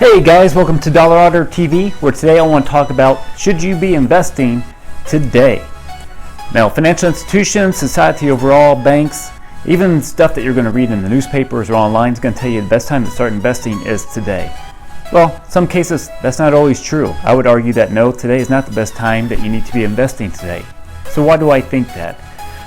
Hey guys, welcome to Dollar Otter TV, where today I want to talk about should you be investing today. Now, financial institutions, society overall, banks, even stuff that you're going to read in the newspapers or online is going to tell you the best time to start investing is today. Well, in some cases that's not always true. I would argue that no, today is not the best time that you need to be investing today. So why do I think that?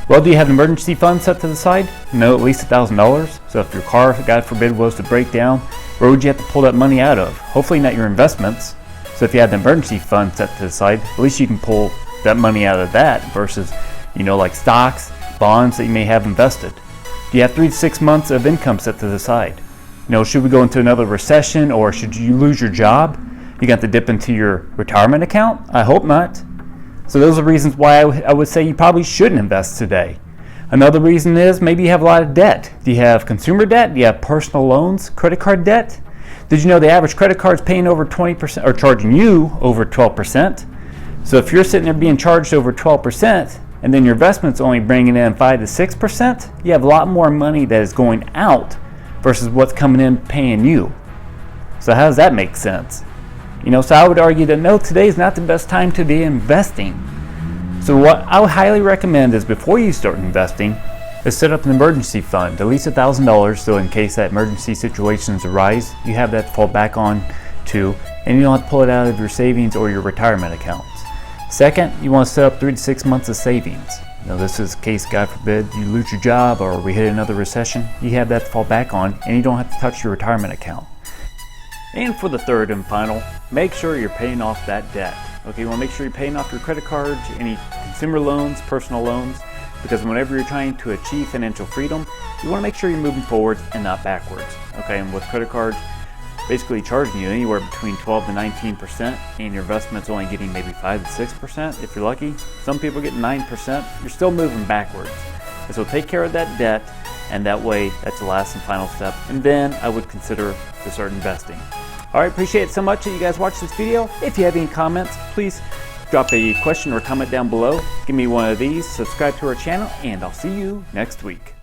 Well, do you have an emergency fund set to the side? No, at least $1,000. So if your car, God forbid, was to break down, where would you have to pull that money out of? Hopefully not your investments. So if you had an emergency fund set to the side, at least you can pull that money out of that versus, like stocks, bonds that you may have invested. Do you have 3 to 6 months of income set to the side? Should we go into another recession or should you lose your job? You got to dip into your retirement account? I hope not. So those are reasons why I would say you probably shouldn't invest today. Another reason is maybe you have a lot of debt. Do you have consumer debt? Do you have personal loans, credit card debt? Did you know the average credit card is paying over 20% or charging you over 12%? So if you're sitting there being charged over 12% and then your investment's only bringing in 5 to 6%, you have a lot more money that is going out versus what's coming in paying you. So how does that make sense? So I would argue that no, today is not the best time to be investing. So what I would highly recommend is before you start investing is set up an emergency fund, at least $1,000, so in case that emergency situations arise, you have that to fall back on to, and you don't have to pull it out of your savings or your retirement accounts. Second, you want to set up 3 to 6 months of savings. This is in case, God forbid, you lose your job or we hit another recession, you have that to fall back on and you don't have to touch your retirement account. And for the third and final, make sure you're paying off that debt. Okay, you want to make sure you're paying off your credit cards, any consumer loans, personal loans, because whenever you're trying to achieve financial freedom, you want to make sure you're moving forward and not backwards. Okay, and with credit cards basically charging you anywhere between 12 to 19%, and your investment's only getting maybe 5 to 6% if you're lucky. Some people get 9%. You're still moving backwards. And so take care of that debt, and that way that's the last and final step. And then I would consider to start investing. All right, appreciate it so much that you guys watched this video. If you have any comments, please drop a question or comment down below. Give me one of these, subscribe to our channel, and I'll see you next week.